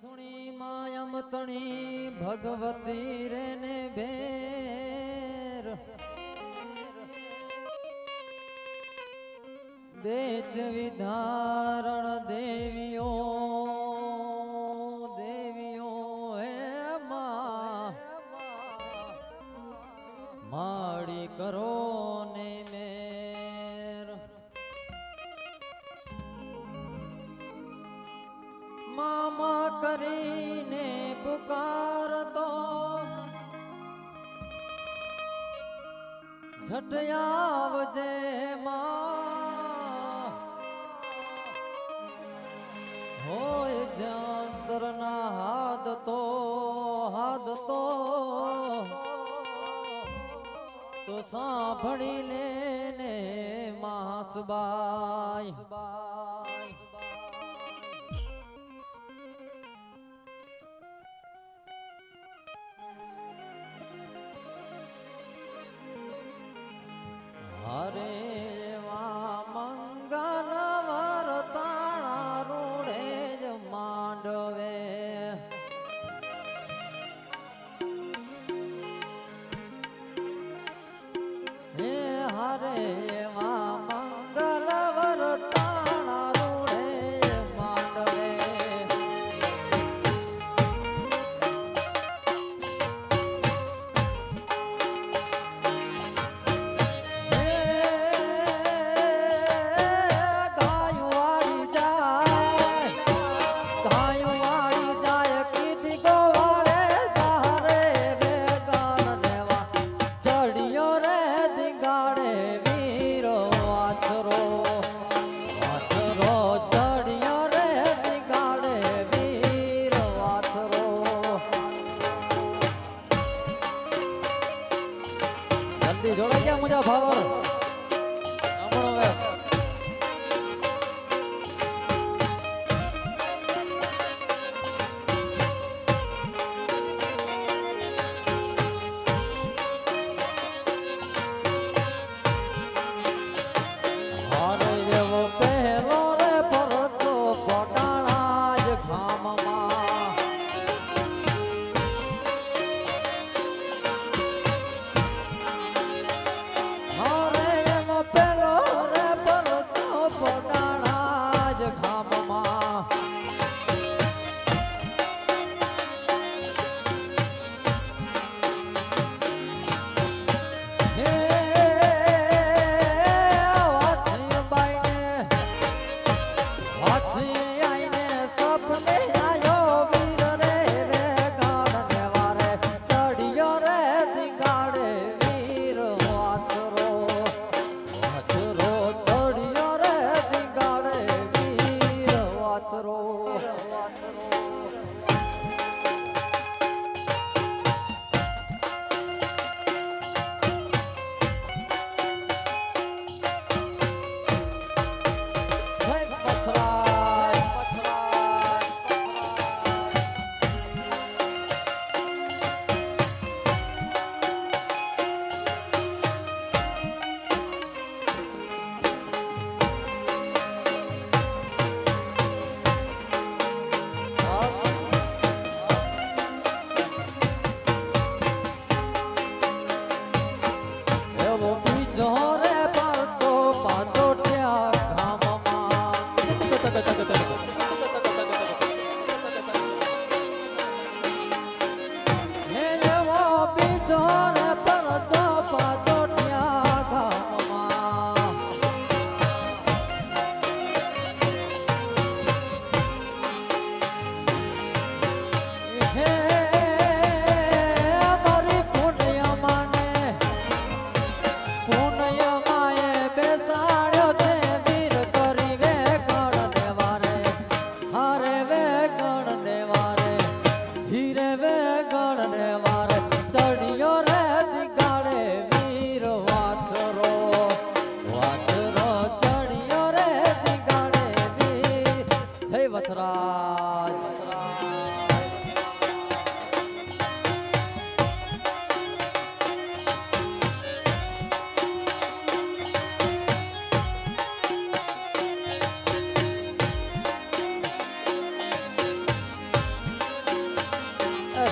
સુણી માયમ તણી ભગવતી રે ને ભેર વેદ વિધારણ દેવીઓ દેવીઓ હે માડી કરો ને મેર મામા કરીને પુકારતો ઝટ આવજે માં હોય જંતર ના હાથ તો સાંભળી લેને માસબાઈ હરે વા મંગલ વરતાણા રૂડે જ માંડવે હે હરે વા મંગલ વરતાણા રૂડે માંડવે જોડાઈ ગયા મુજા ભાવર આપણો વે હારે એવો પહેલો રે પરતો પટાણા જ ગામમાં હરે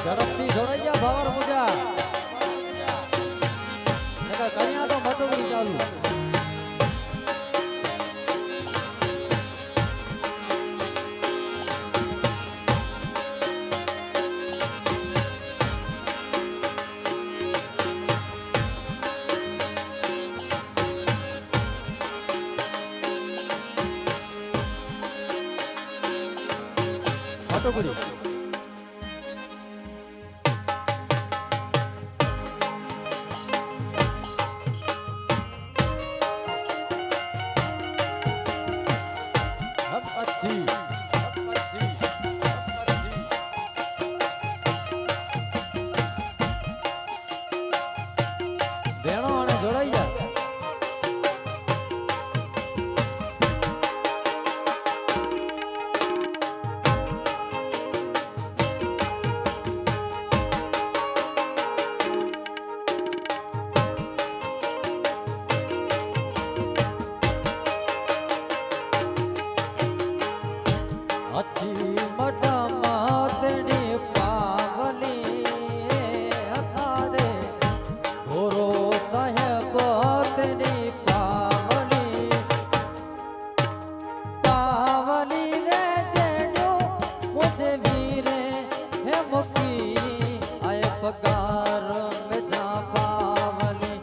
ઝડપથી જોડાઈ જા ભાવર મુજા નકર કન્યા તો મટુકડી ચાલુ મટુકડી अच्छी બેણો અને જોડાઈ જા अच्छी मडमा तेरी पावनी हतारे गोरो साहेब तेरी पावनी पावनी रे जेड़ो मुझे वीरे है मुकी आए पगार में जा पावनी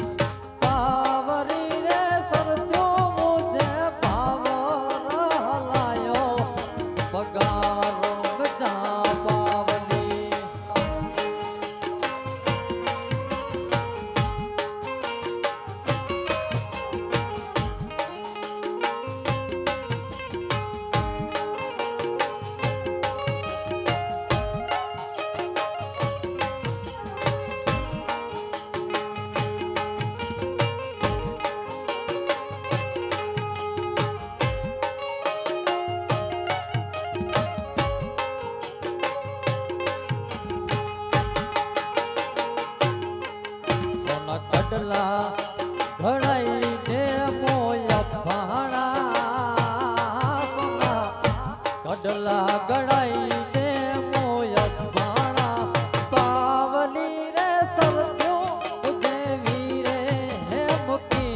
पावरी रे सरत्यो मुझे पावर हलायो पगार में जा पावनी सोना कडला घड़ाई ने मोया भाणा सोना कडला घड़ाई ने मोया भाणा पावली रे सरत्यो तुझे वीरे है मुकी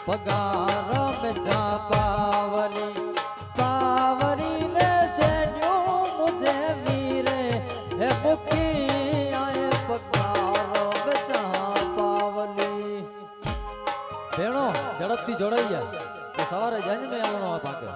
पगार में जा पावली पावरी रे जेन्यो मुझे वीरे है मुकी आए पगार में जा पावली बेणो झड़पથી જોડાઈ જા તો સવારે જંજ મે આવવાનો આ પાકે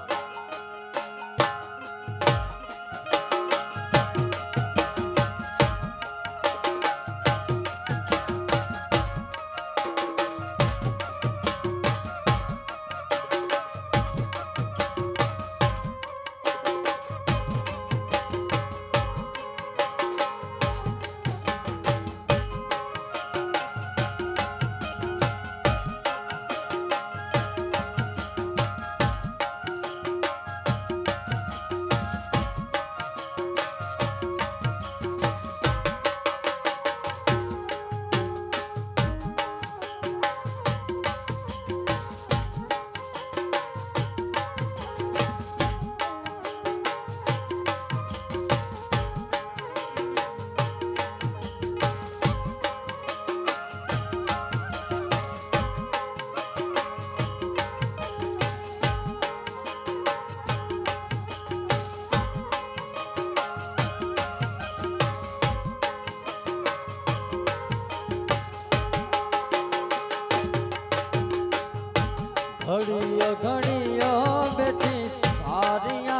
घड़ियो घड़ियो बेटी सारिया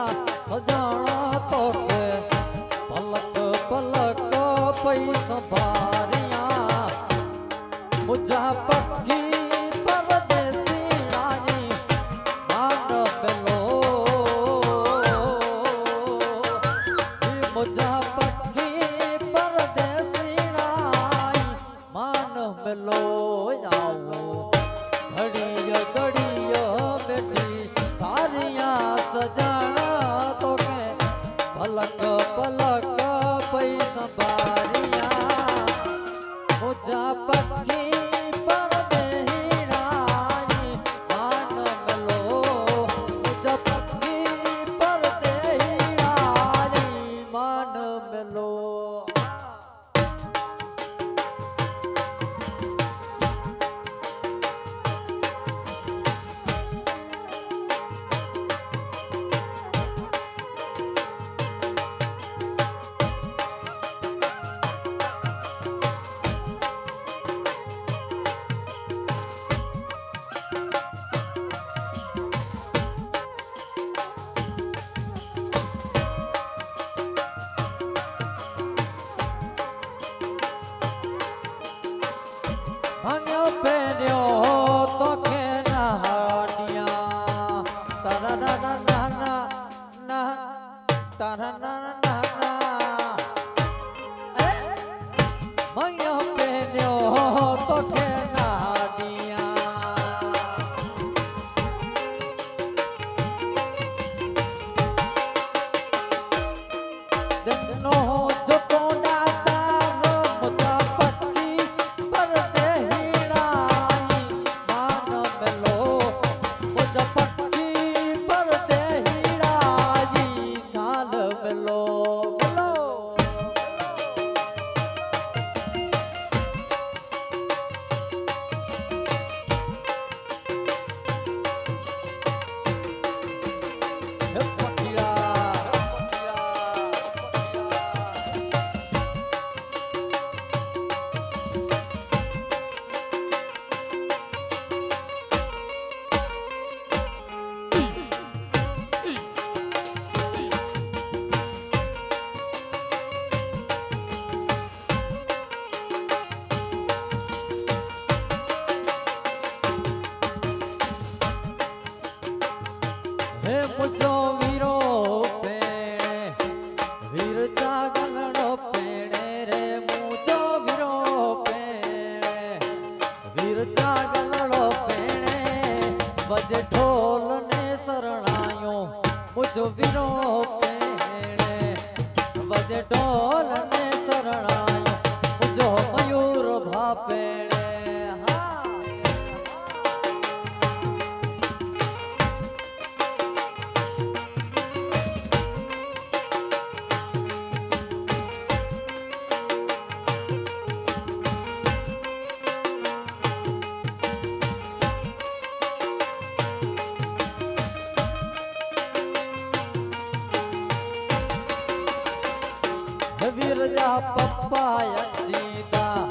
सजाना तो के पलक पलक पैसा बारिया मुझा पक्की परदेसी रानी मान पेलो मुझा पक्की परदेसी रानी मान पेलो आओ घड़ियो घड़ियो बेटी सारिया सजाना तो के पलक पलक पैसा बारिया मुझा पक्की लो દિનનો જોતો દાતા રમતા પટ્ટી પર દેહીડાઈ માન મેલો મુજા પટ્ટી પર દેહીડાઈ ચાલ મેલો મેલો હે મુજો વીરો પેણે વીર જાગલડો પેણે રે મુજો વીરો પેણે વીર જાગલડો પેણે વજે ઢોલ ને શરણાયો મુજો વીરો પેણે વજે ઢોલ ને શરણાયો મુજો મયુર ભા પેણે વીરજા પપ્પાય સીતા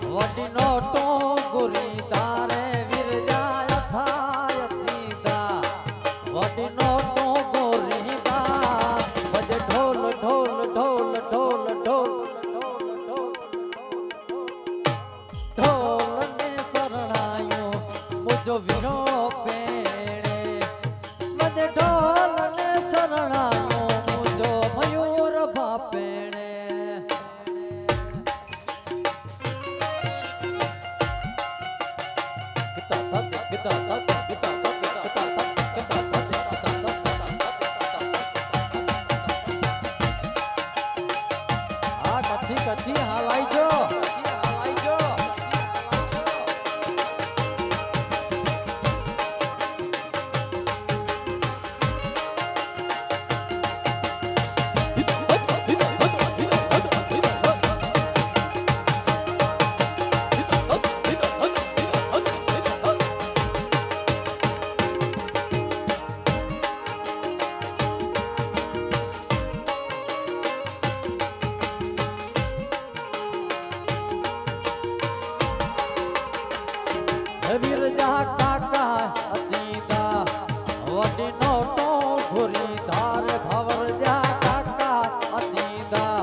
વડીનો ટોંગુરી તારે વીરજા થાય સીતા વડીનો ટોંગુરી તા બજે ઢોલ ઢોલ ઢોલ ઢોલ ઢોલ ઢોલ ને શરણાયો મુજો વીરો પેણે બજે ઢોલ ને શરણાયો મુજો મયુર બાપે કચ્છી હાલાઈજો હાલાઈજો વીરજા કાકા અતીતા વડીનો ટોંગુરી ધાર ભવરજા કાકા અતીતા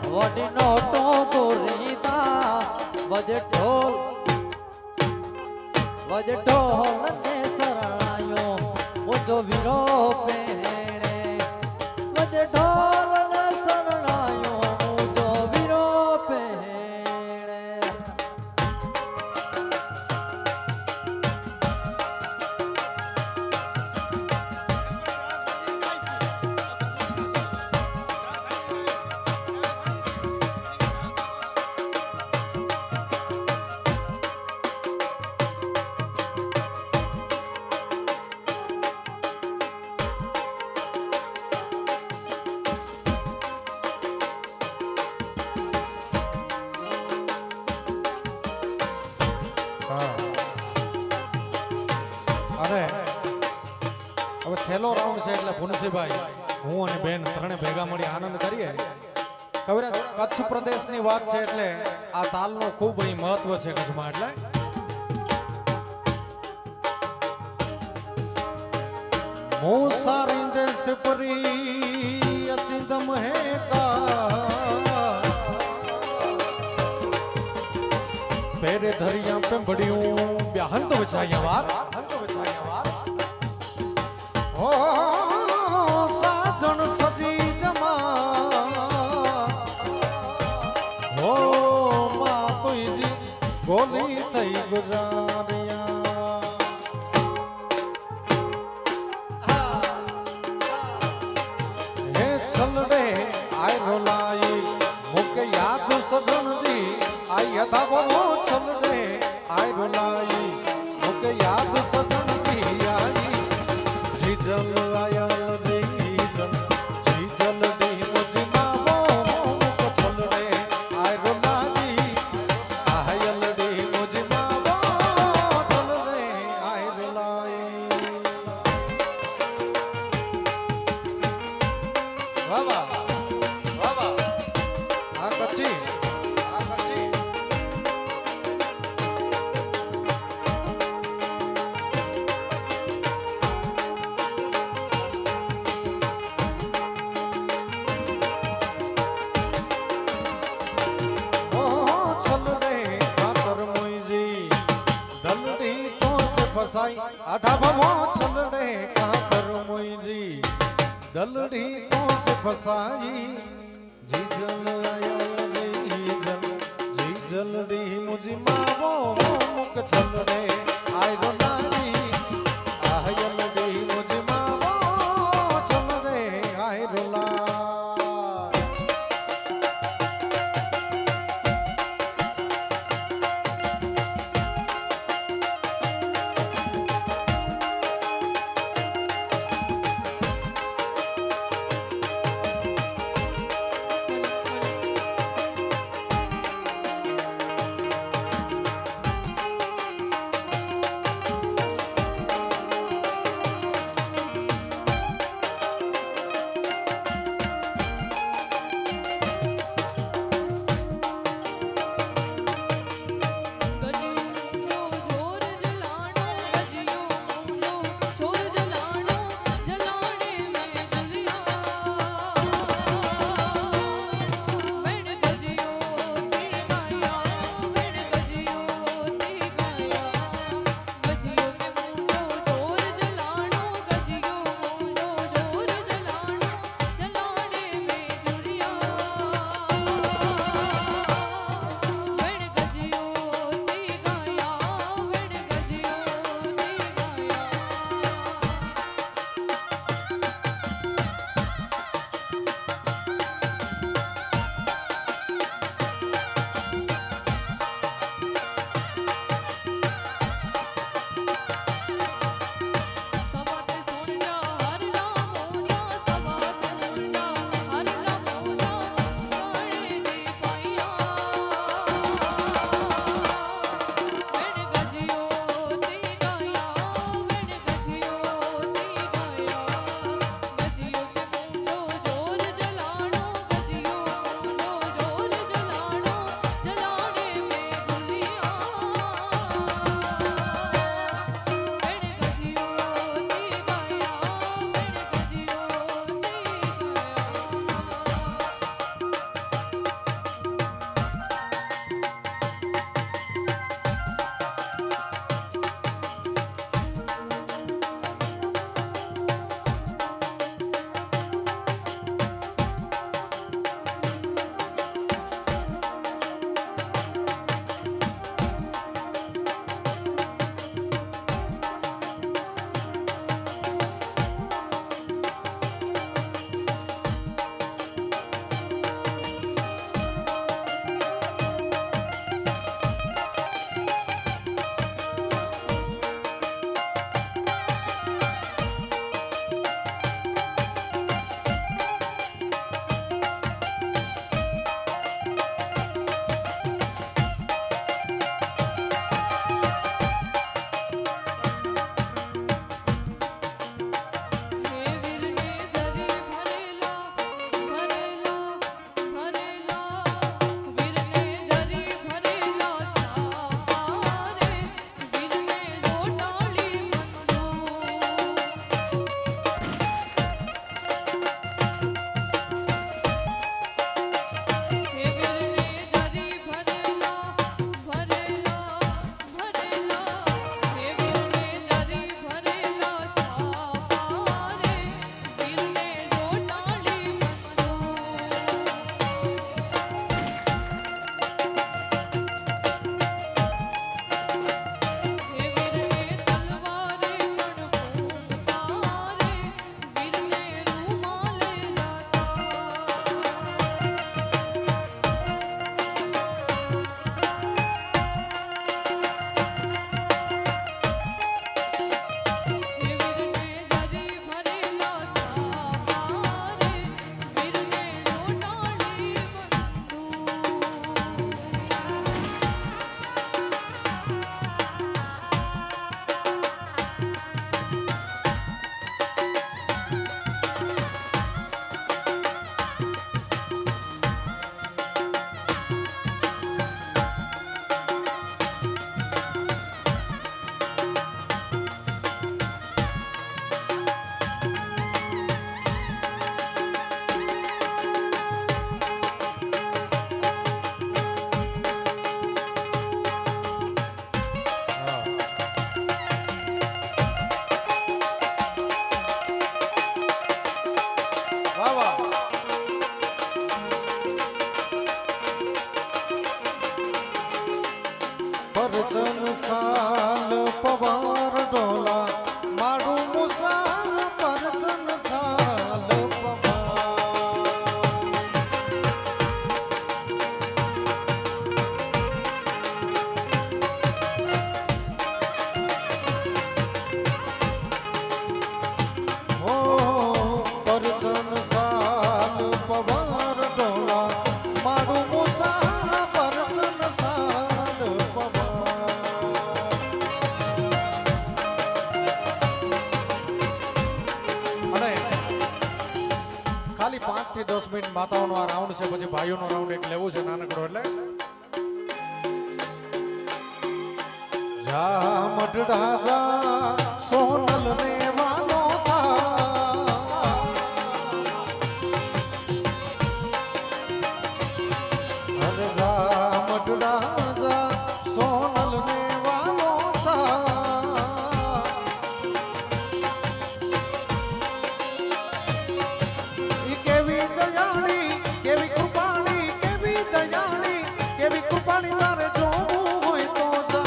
વડીનો ટોંગુરી તા વજે ઢોલ ને શરણાયો મુજો વીરો પેણે વજે ઢોલ ને શરણાયો મુજો વીરો પેણે અને હવે છેલ્લો રાઉન્ડ છે એટલે ભુનસીભાઈ હું અને બેન ત્રણે ભેગા મળી આનંદ કરીએ. કવિરાજ કચ્છ પ્રદેશની વાત છે એટલે આ તાલનું ખૂબ અહીં મહત્વ છે કચ્છમાં. એટલે મોસારી દેશ પરી અચિંતમ હે કા પેરે ધરિયા पे बड़ियों ब्याहंत वचाया वार ओ साजन सजी जमा ओ मां तुझी गोली થઈ ગુજારિયા હે છલડે આયર રોલાઈ મુકે યાદ સજણજી આઈ હતા બહુ છલ રે આય રોલાઈ મુકે યાદ સજણજી આઈ જીજલ આયલ જીજલ જીજલ ડી મુજી માવો મુક છલ રે આય રોલાઈ આયલ ડી મુજી માવો છલ રે આય રોલાઈ વાહ વાહ વાહ વાહ આ કચ્છી आधा भवो छलड़े कातर मोईजी दलड़ी तो से फसाई जी जल आया जी जलड़ी मुझी मावो मुक छलड़े आय रो नारी आयलड़ी मुझी मावो छलड़े आय रोला પરચન સાલ પવાર ડોલા માડું મુસા પરચન સાલ પરચન સાલ પવાર ડોલા માડું મુસા પરચન સાલ અને ખાલી 5 થી 10 મિનિટ માતાઓનો આ રાઉન્ડ છે, પછી ભાઈઓનો રાઉન્ડ એક લેવું છે નાનકડો. એટલે જા મઢડા જા સોનલ ને વાલો સોનલ ને વાલો કેવી દયાળી કેવી કૃપાળી કેવી દયાળી કેવી કૃપાળી તારે જોવું હોય તો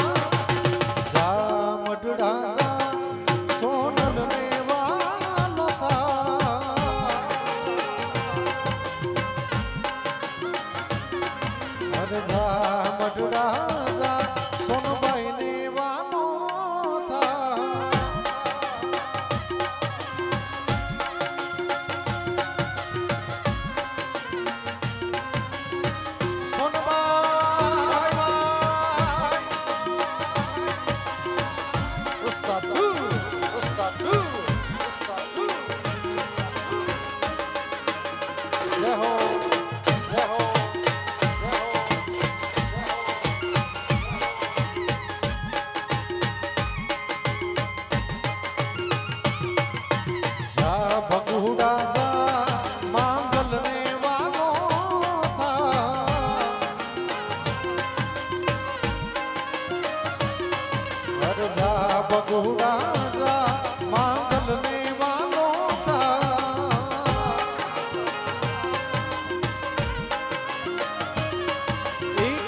જા મઢડા જા સોનલ ને વાલો અરે જા મઢડા જા સોનબાઈ ને વાલો ભગુડા જા માંગલ ને વાલો હર જા ભગુડા જા માંગલ ને વાલો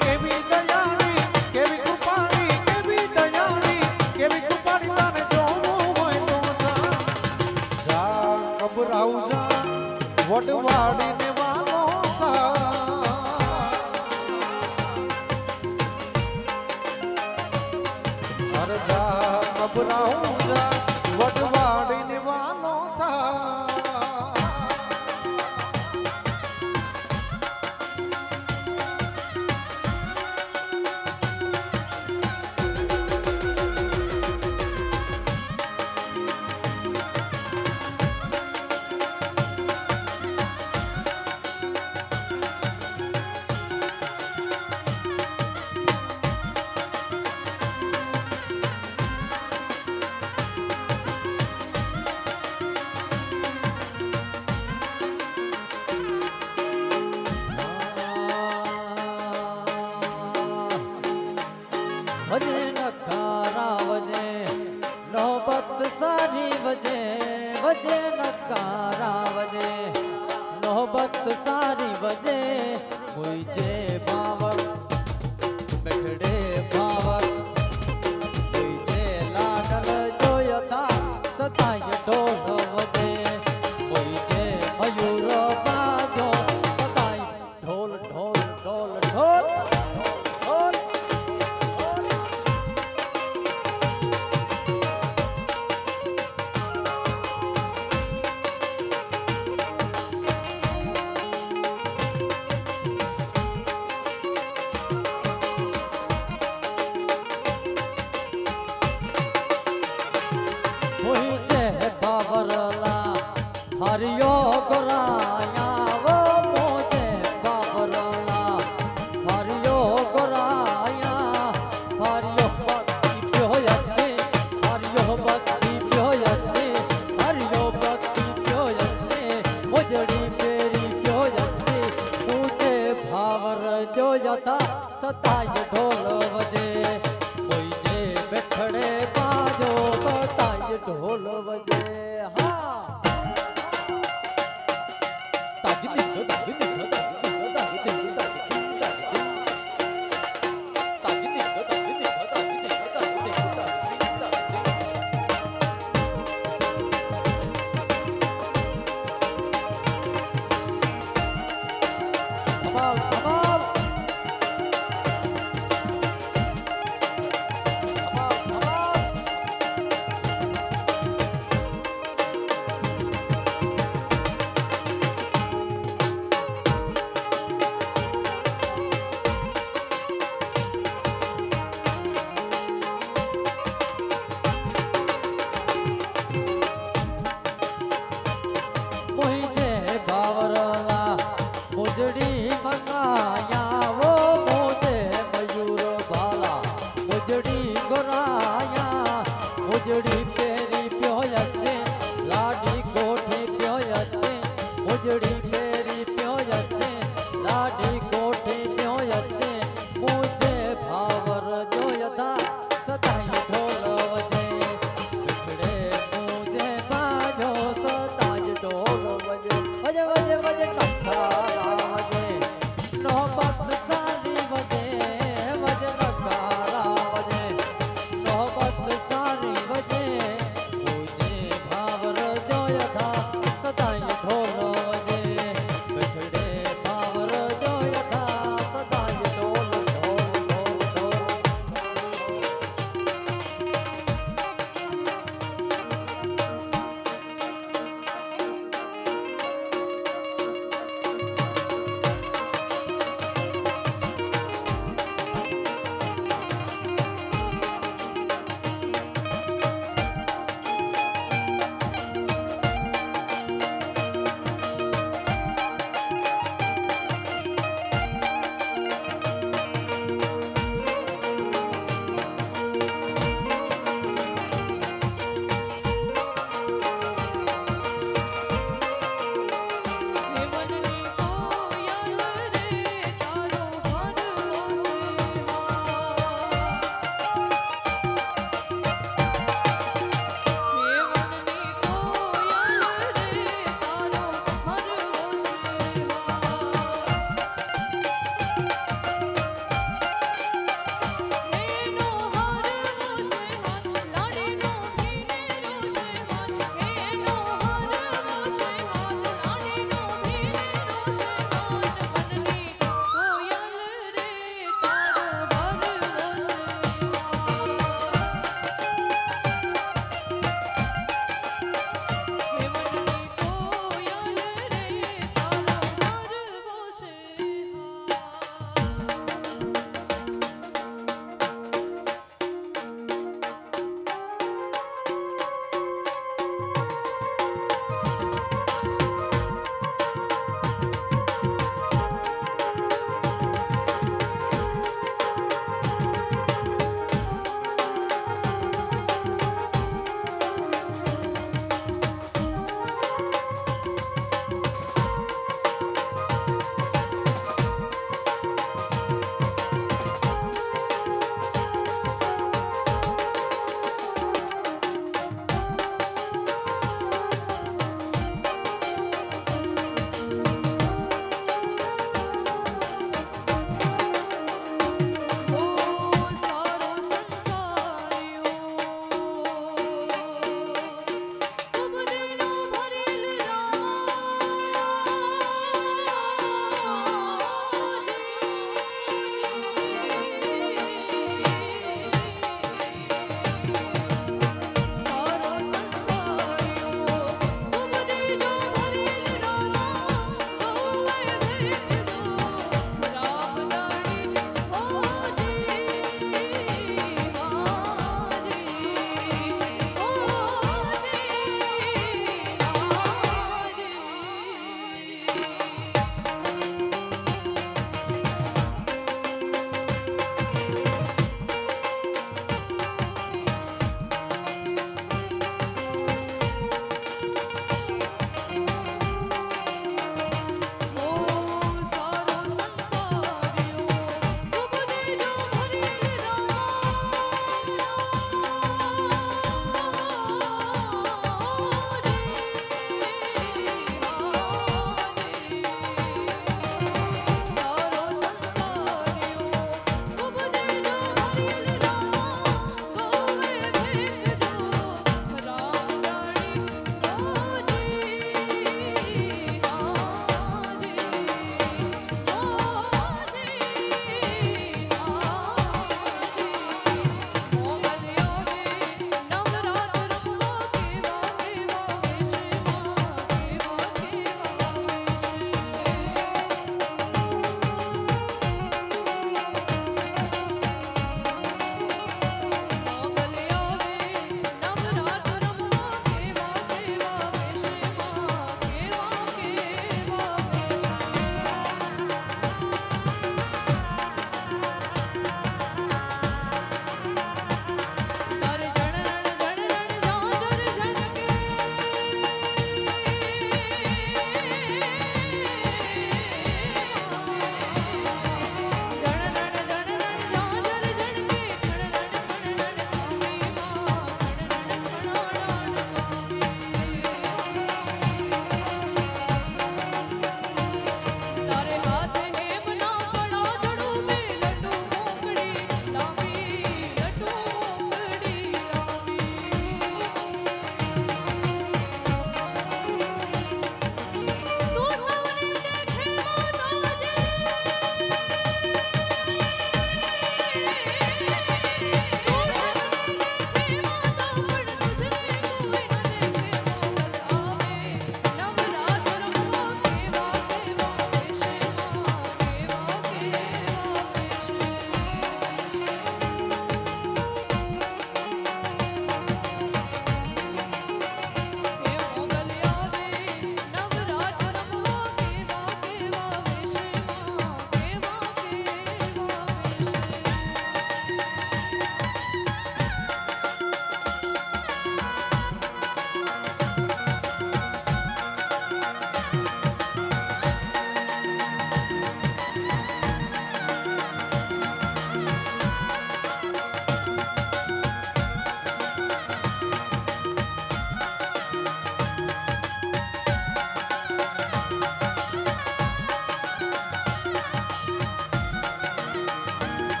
કેવી દયાળી કેવી કૃપાળી કેવી દયાળી કેવી કૃપાળી તારે જોવું હોય તો જા કબરાઉજા વડવાડી ને વાલો હર જા કબરાઉજા વડવાડી ને વાલો વજે નકારા વજે નોબત સારી વજે વજે નકારા વજે નોબત સારી વજે કોઈ છે બાવર બેઠડે બાવર કોઈ છે લાડલ જોયતા સતાય ઢોલ વજે કોઈ છે મયુર બાજો સતાય ઢોલ ઢોલ ઢોલ ઢોલ હરિયો ગોરાયા વો મોજે બાબરલા હરિયો ગોરાયા હરિયો ભક્તિ પ્યોયતે હરિયો ભક્તિ પ્યોયતે હરિયો ભક્તિ પ્યોયતે મોજડી પેરી પ્યોયતે પૂજે ભાવર જોયતા સતાય ઢોલ વજે કોઈ જે બેઠડે બાજો સતાય ઢોલ વજે હા ધમાલ ધમાલ मुझे बावरला मुजड़ी मंगाया वो मुझे मयूर भाला मुजड़ी गोराया मुजड़ी पेरी प्योयचे लाडी कोठी प्योयचे मुजड़ी पेरी प्योयचे लाडी कोठी प्योयचे मुझे भावर जोयता सदाई ढोल वजे बिगड़े मुझे बाजो सदाई ढोल वजे वजे वजे वजे टंकारा वजे नौबत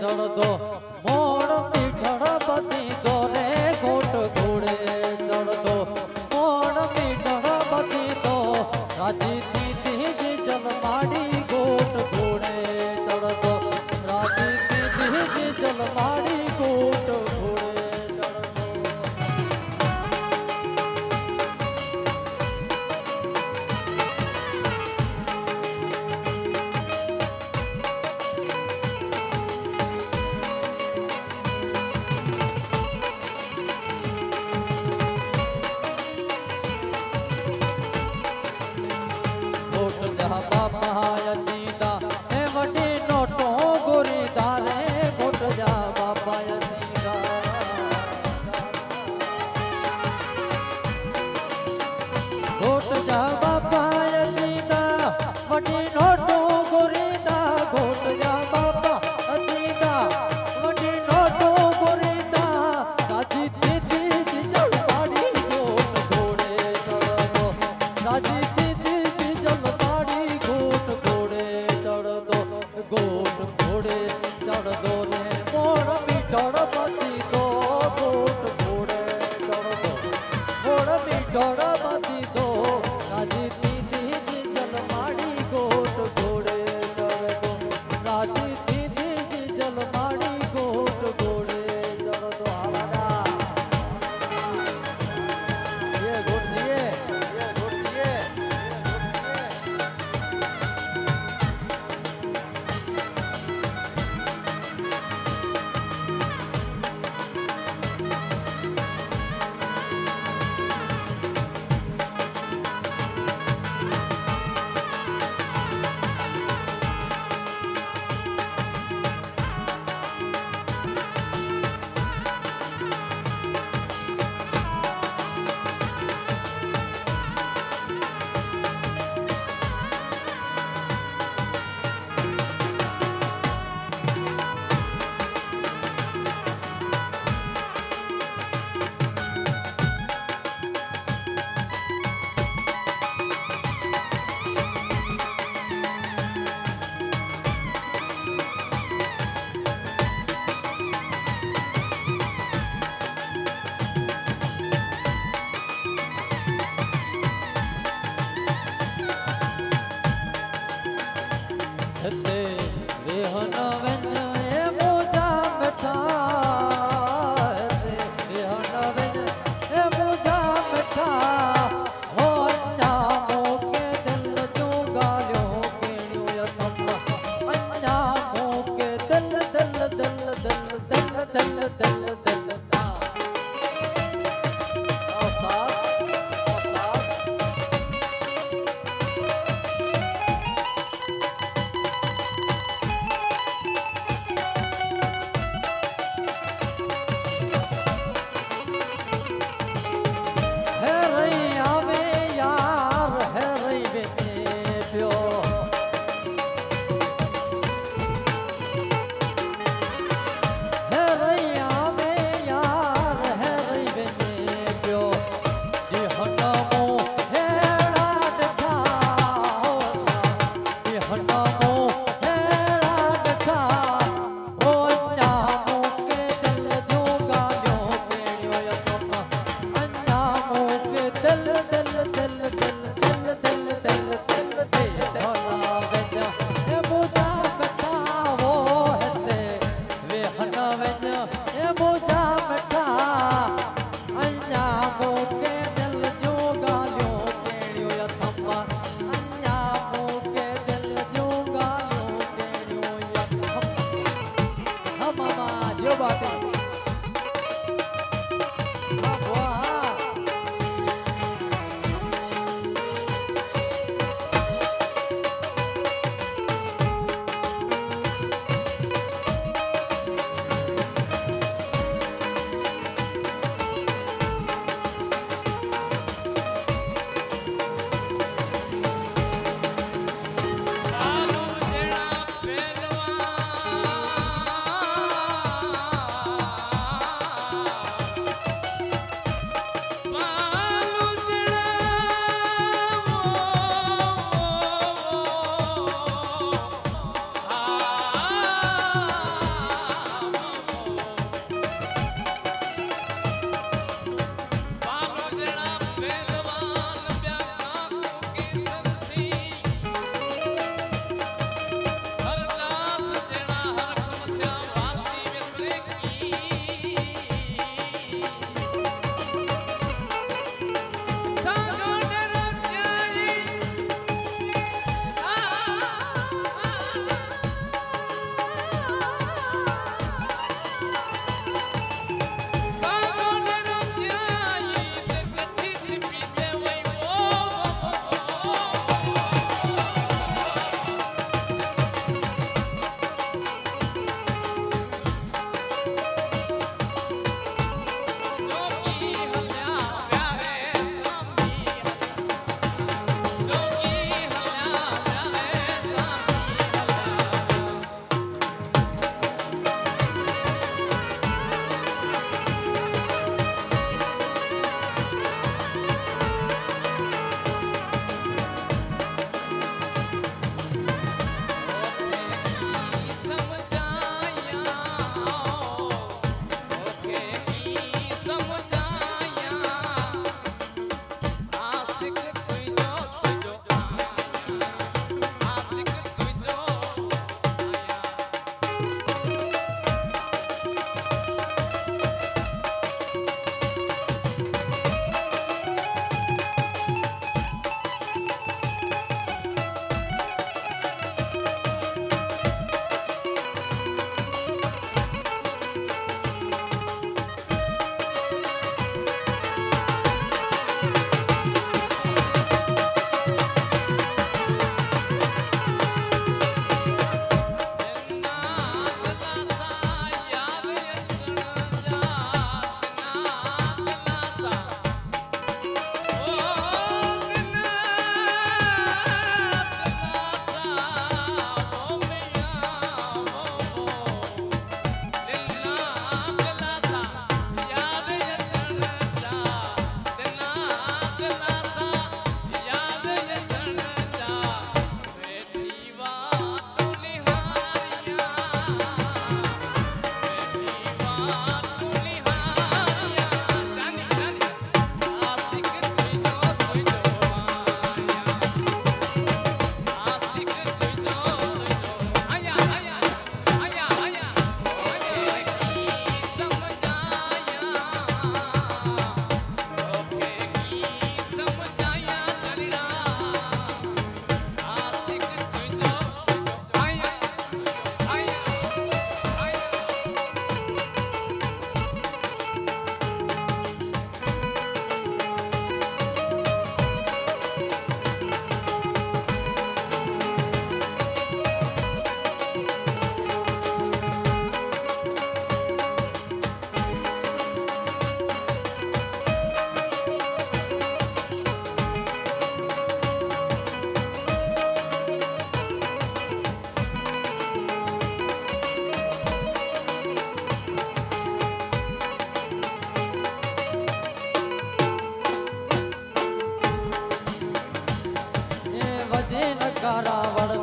ચડતો મોણ મીઠળ બધી તો રે ઘોટ ઘોડે ચડતો મોણ મીઠળ બધી તો રાજી થી જલ માડી ગોટ ઘોડે ચડતો રાજી થી જલ માડી ગોટ ઘોડે બાપા જીતા એ વડી નોટો ગોરી તારે ખોટ જા બાપા જીતા ખોટ જા બાપા જીતા વડી નોટો ગોરી તા ખોટ જા બાપા જીતા વડી નોટો ગોરી તા રાજી થી જલ પાડી ગોટ ઘોડે ચડતો રાજી ગોટ ઘોડે ચડતો ને મોર મીઠળ પતિ તો ગોટ ઘોડે ચડતો મોર મીઠળ પતિ તો રાજી થી જલ માડી ગોટ ઘોડે ચડતો રાજી થી જલ માડી ગોટ ઘોડે ચડતો આવાડા ये घोट दिए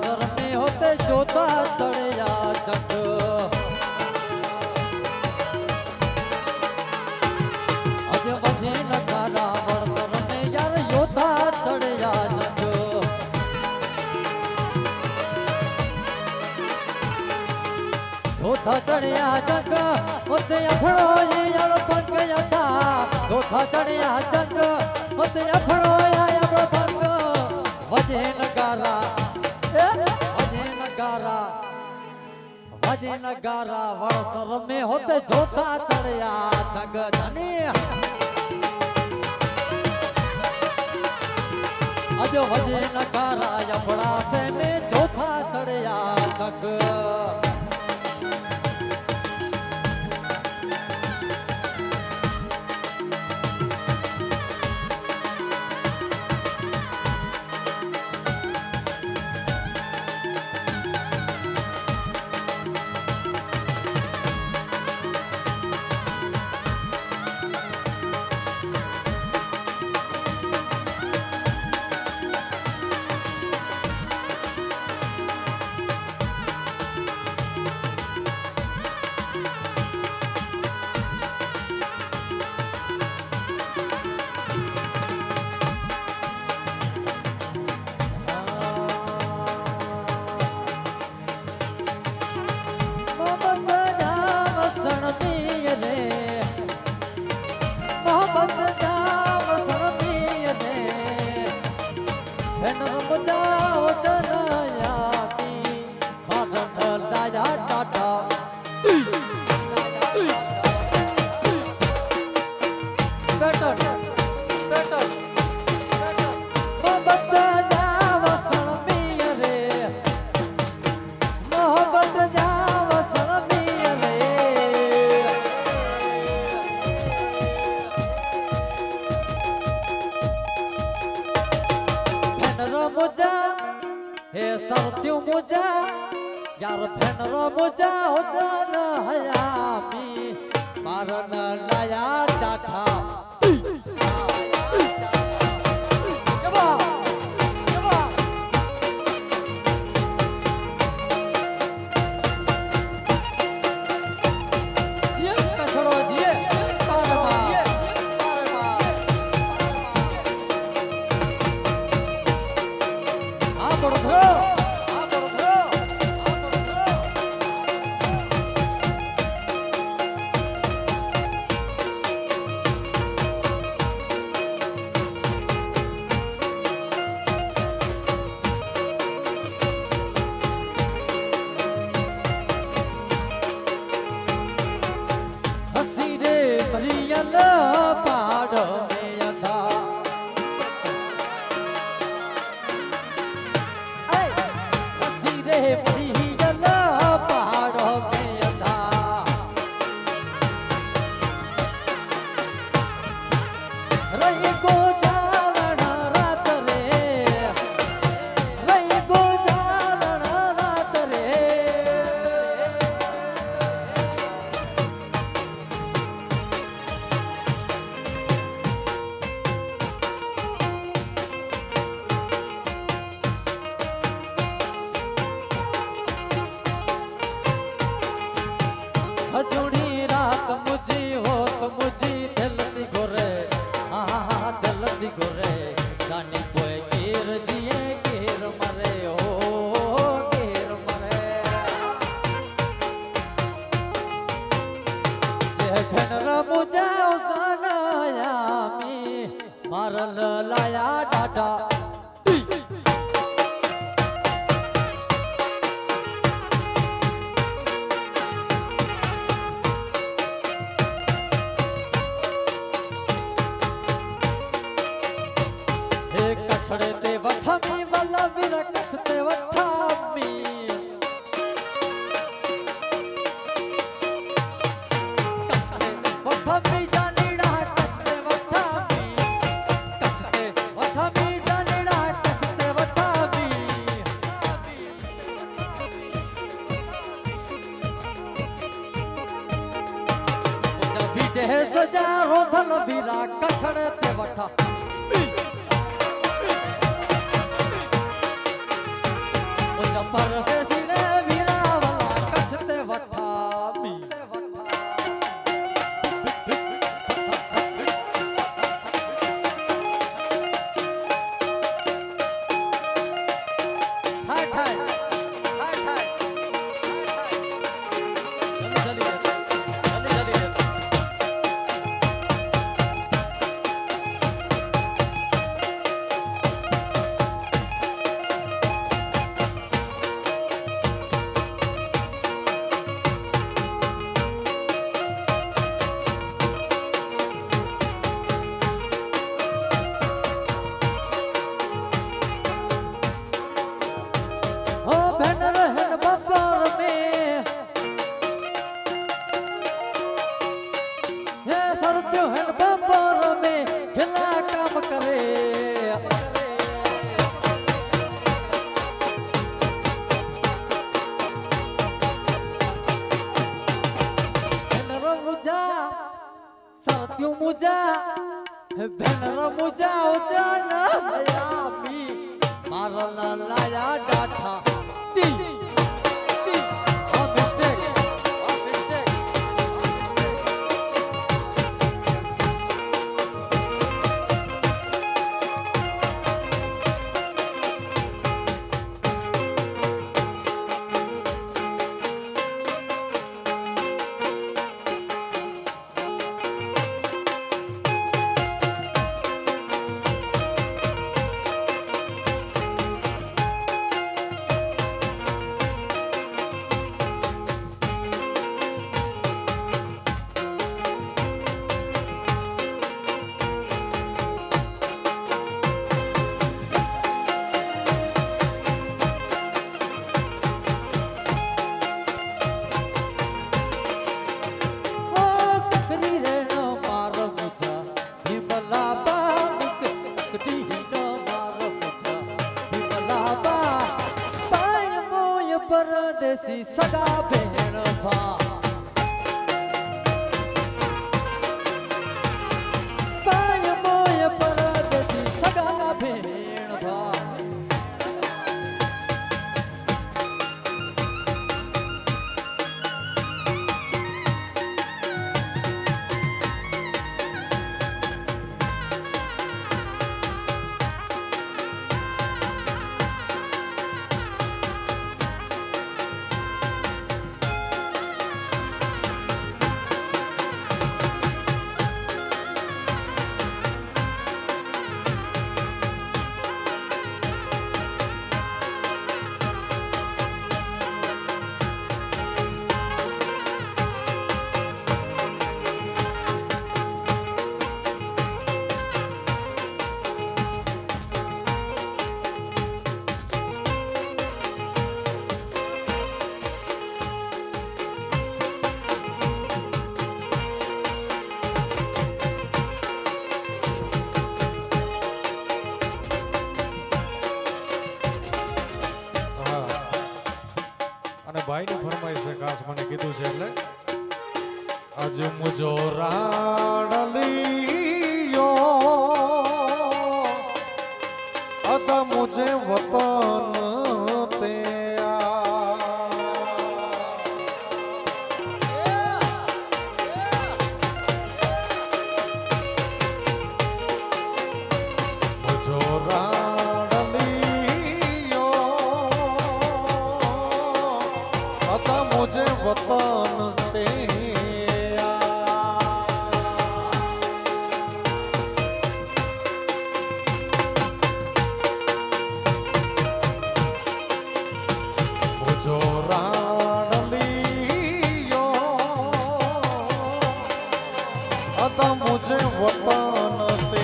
वड़सर में होते जोता चढ़िया जग अज बजे नगारा वड़सर में यार योता चढ़िया जग जोता चढ़िया जग होते अफड़ो यार पंग यथा जोता चढ़िया जग होते अफड़ो यार पंग वजे नगारा वजे नगारा वड़सर में होते जोता चढ़िया जग धनी अज वजे नगारा यपड़ा से में जोता चढ़िया जग हे सरत्यो मुजा यार फेनरो मुजा हो जान हयामी मारन लाया डाठा हजूड़ी रात मुझी हो तो मुझी दिल दी गोरे दिल दी गोरे जानी कोई गिर जिए गिर मरे हो गिर मरे देखन मुझे उसनायामी मारल लाया डाडा कछड़ते वठमी वाला वीर कछते वठमी कछते वठमी जानीड़ा कछते वठमी कछते वठमी जानीड़ा कछते वठमी जब भी देह सजा रोधन वीरा कछड़ते वठमी પરદેશી ને વીરાવલા કચ્છ તે વઠામી હાય હાય હાય હાય જલ્દી જલ્દી हो बैनर है बब्बर में ये सरस्यो है बब्बर में खिला काम करे बैनर मुजा सरस्यो मुजा बैनर मुजा उजाला हयामी मारला लाया डाठा ती ती और मिस्टेक परदेसी सगा भेण भा पाय मोय परदेसी सगा भेण भा ભાઈ ની ફરમાઈશ છે ખાસ મને કીધું છે એટલે આજ મુજો રાડલિયો અદ મુજે વતન તે મુજો मुझे वतन ते मुझो राणलियो अदा मुझे वतन ते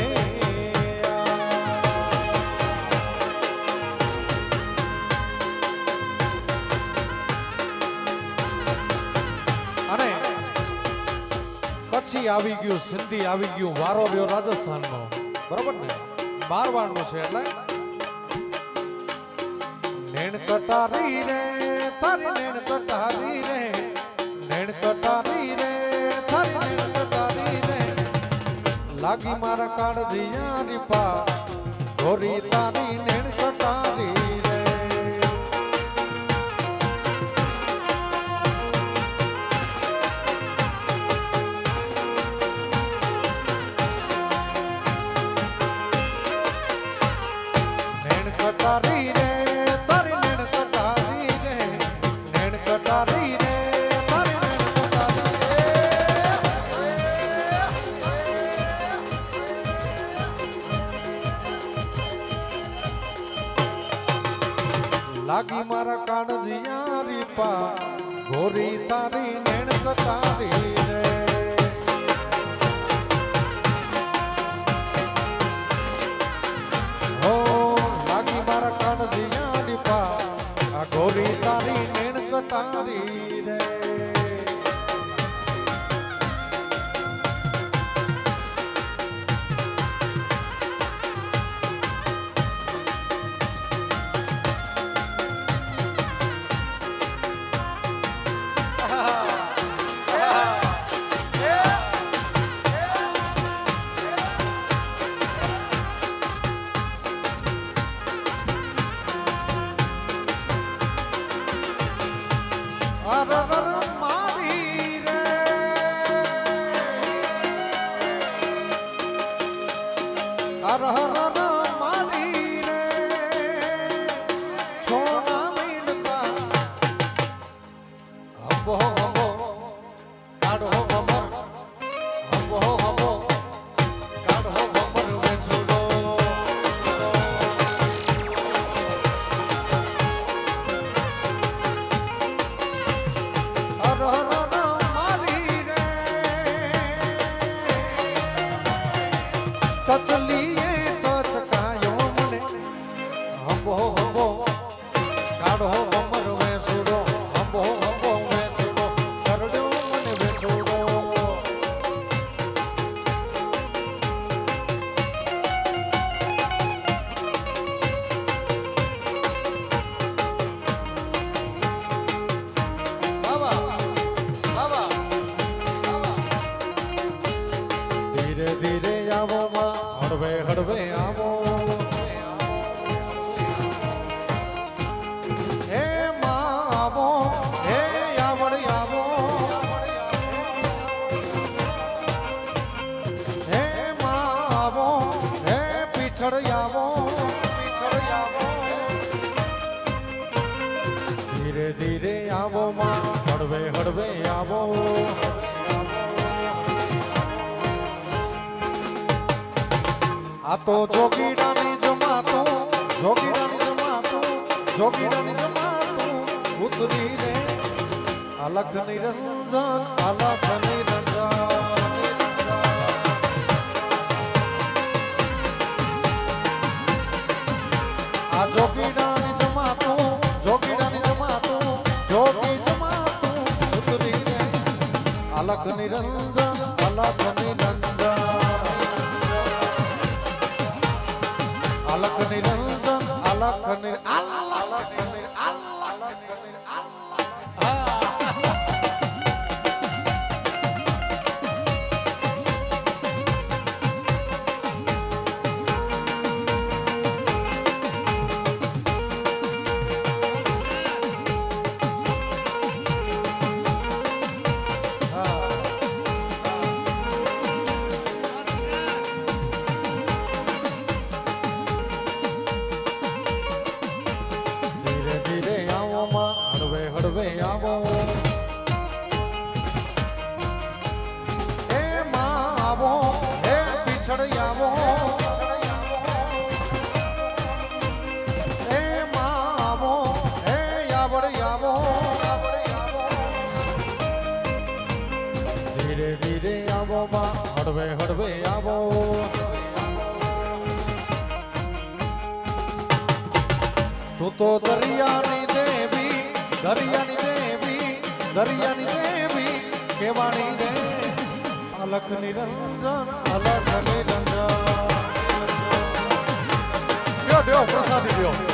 કચ્છી આવી ગયું, સિંધી આવી ગયું, વારો રહ્યો રાજસ્થાનનો, બરોબર ને? મારવાડનું છે એટલે નેણ કટારી રે તારી નેણ કટારી રે નેણ કટારી રે તારી નેણ કટારી રે લાગી મારા કાળજીયા રીપા ગોરી તારી નેણ કટારી રે કટારી રે તારી નૈન કટારી રે લાગી મારા કાળજીયા રીપા ગોરી તારી નૈન કટારી રે હો લાગી મારા કાળજીયા રીપા આ ગોરી તારી નૈન કટારી રે મારી રે હર મારી રે સોના મીંડતા હંબો હંબો કાઢો ખબર હંબો હંબો કાઢો ખબર વેચુડો કચલીએ તો ચકાયો મને હંબો હંબો કાઢો કમર વેસુડો હંબો હંબો વેસુડો કરડ્યો મને વેસુડો બાબા બાબા ધીરે ધીરે આવો માં હળવે હળવે આવો હે માં આવો હે આવડ આવો હે માં આવો હે પીછળ આવો ધીરે ધીરે આવો માં હળવે હળવે આવો આ તો જોગીડાની જમાતું જોગીડાની જમાતું જોગીડાની જમાતું ઉતરી રે અલખ નિરંજન અલખ નિરંજન આ જોગીડાની જમાતું જોગીડાની જમાતું જોગી જમાતું ઉતરી રે અલખ નિરંજન અલખ નિરંજન અલખ નિરંજન અલખ નિર અલખ નિર હળવે આવો હે માં આવો હે પીછળ આવો હે માં આવો હે આવડ આવો ધીરે ધીરે આવો માં હળવે હળવે આવો તું તો દરિયાની દેવી દરિયાની દેવી દરિયાની દેવી કેવાણી રે અલખ નિરંજન અલખ નિરંજન લ્યો પ્રસાદી લ્યો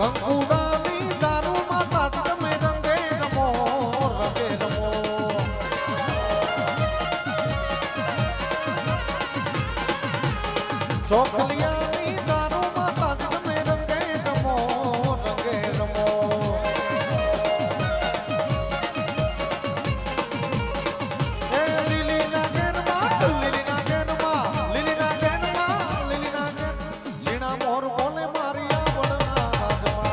કંકુડાની દારૂમાં તાજ તમે રંગે રમો રંગે રમો. ચોખલિયાની દારૂમાં તાજ તમે રંગે રમો રંગે રમો. એ લીલીના ઘેરમાં લીલીના ઘેરમાં લીલીના ઘેરમાં લીલીના ઘેર ઝીણા મોર બોલે મારી આવડના રાજમાં.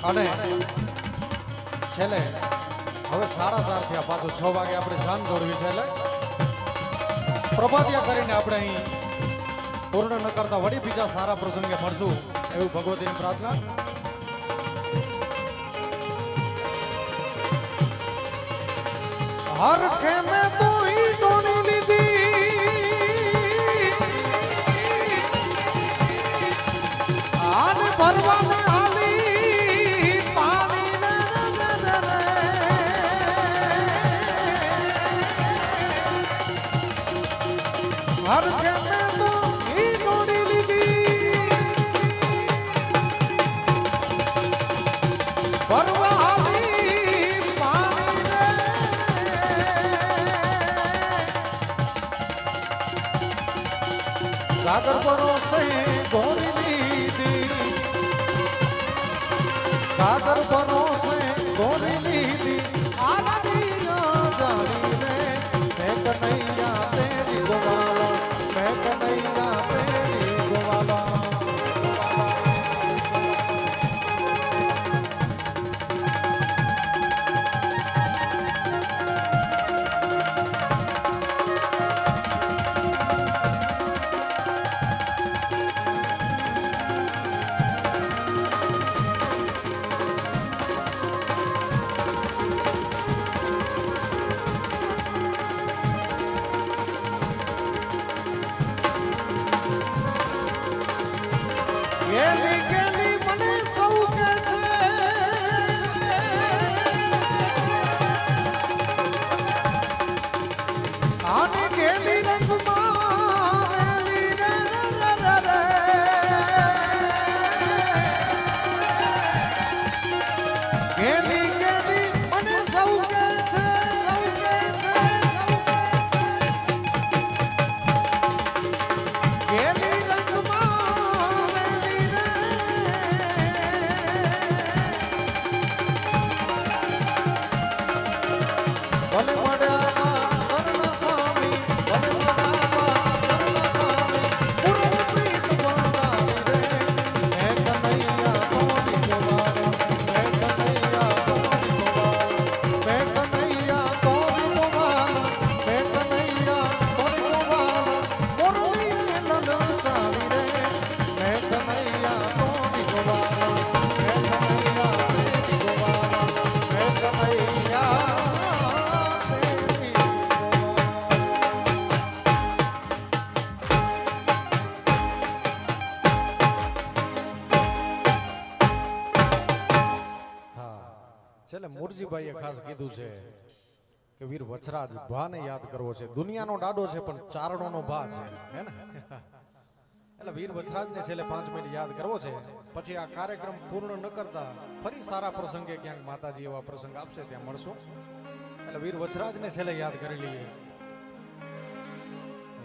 અને છેલ્લે હવે 4:30 થયા, પાછું 6 વાગે આપણે જાન દોડવી છે, એટલે પ્રભાતિયા કરીને આપણે અહીં પૂર્ણ ન કરતા વળી બીજા સારા પ્રસંગે મળશું એવું ભગવતીની પ્રાર્થના. હર ખેમે તો ઈ ડોણી લીધી આન ભરવા हर खेमे तो ही डोरी लीधी परवाली पानी रे गागर परोसे गोरी लीधी गागर परोसे गोरी लीधी आरती ખુરશીભાઈએ ખાસ કીધું છે કે વીર વછરાજ ભાને યાદ કરવો છે. દુનિયાનો ડાડો છે પણ ચારણોનો ભા છે, હે ને? એટલે વીર વછરાજને છેલ્લે 5 મિનિટ યાદ કરવો છે. પછી આ કાર્યક્રમ પૂર્ણ ન કરતા ફરી સારા પ્રસંગે ક્યાંક માતાજી એવા પ્રસંગ આપશે ત્યાં મળશું. એટલે વીર વછરાજને છેલ્લે યાદ કરી લઈએ.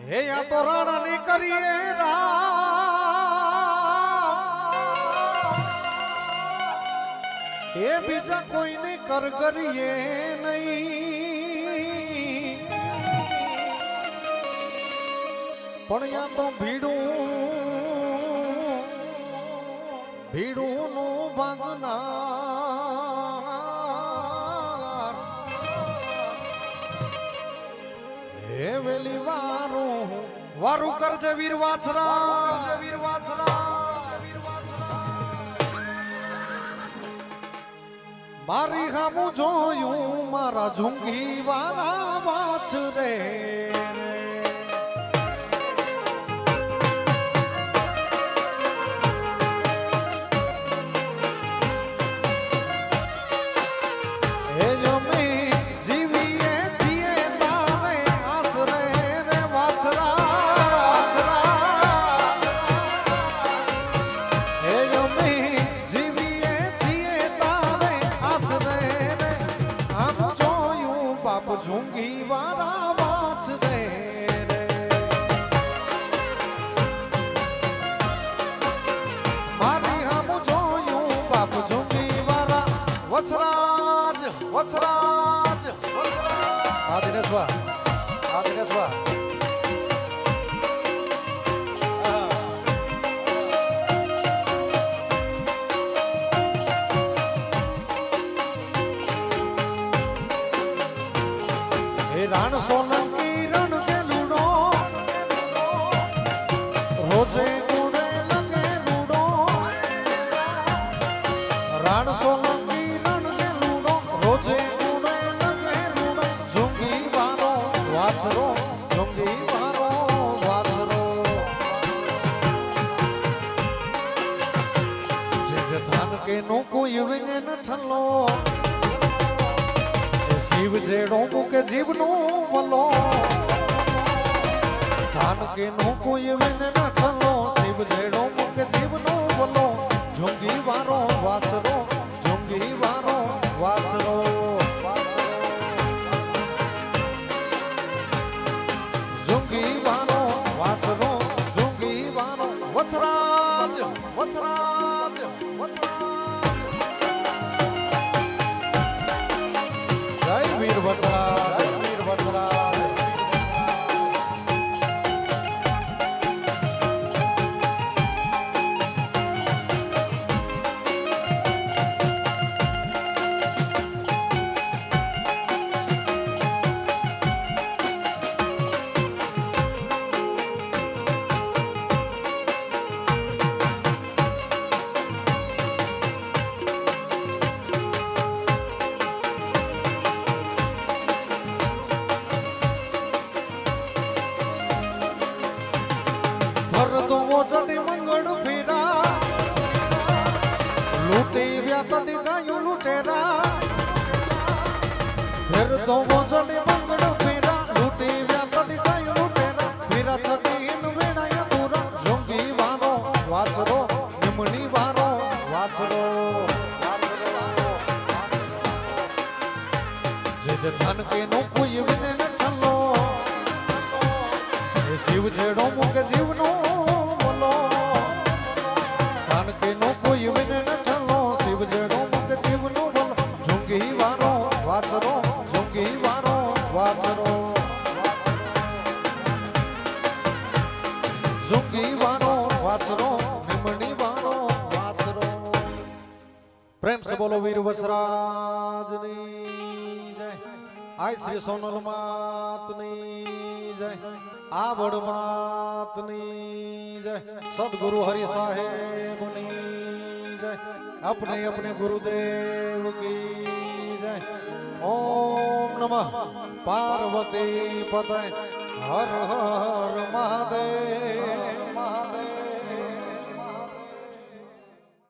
હે યા તો રાણાની કરીએ રામ, એ બીજા કોઈને કર કરીએ નહીં, પણ યા તો ભીડું નું ભાગનાર, હે વેલી વારું કરજે વીર વાછરા, વીર વાછરા, મારી હામું જોયું મારા ઝુંગી વાળા વાછરે. ઝુંગી વાળા વાચ રે રે, મારી હામું જોયું બાપ ઝુંગી વાળા વછરાજ, વછરાજ, વછરાજ. આ દિનેશભા, આ દિનેશભા. રાણ સોલંકી રણ કે લૂડો, રોજે કુડે લગે લૂડો. રાણ સોલંકી રણ કે લૂડો, રોજે કુડે લગે લૂડો. ઝુંગી વારો વાછરો, ઝુંગી વારો વાછરો. જે ધાન કે નો કોઈ વિને ન ઠલો, જીવ જેડો મૂકે જીવનો વલો. ધાન કે નો કોઈ વિન ન ઠલો, શિવ જેડો મૂકે જીવનો વલો. ઝુંગી વારો વાછરો, ઝુંગી વારો વાછરો. ઝુંગી વારો વાછરો, ઝુંગી વારો વછરાજ, વછરાજ, વછરાજ. જય વીર વછરાજ, જય વીર વછરાજ. ચડી મંગળ ફેરા, લૂટી વ્યાતડી ગાયું લૂટેરા. ફેર તો ચડી મંગળ ફેરા, લૂટી વ્યાતડી ગાયું લૂટેરા. ફેરા છડી વેણાયા દૂરા. ઝુંગી વારો વાછરો, નિમણી વારો વાછરો. જે ધન કે નો કોઈ વિને ન ઠલો, એ શિવ જેડો મૂકે જીવનો. ઝુંગી વારો વાછરો, ઝુંગી વારો વાછરો. ઝુંગી વારો વાછરો, નિમણી વારો વાછરો. પ્રેમ સે બોલો વીર વછરાજની જય. આય શ્રી સોનલ માતની જય, આ બડ માતની જય. સદગુરુ હરિ સાહેબની જય. अपने अपने गुरुदेव की जय. ओम नमः पार्वती पतये, हर हर महादेव, महादेव.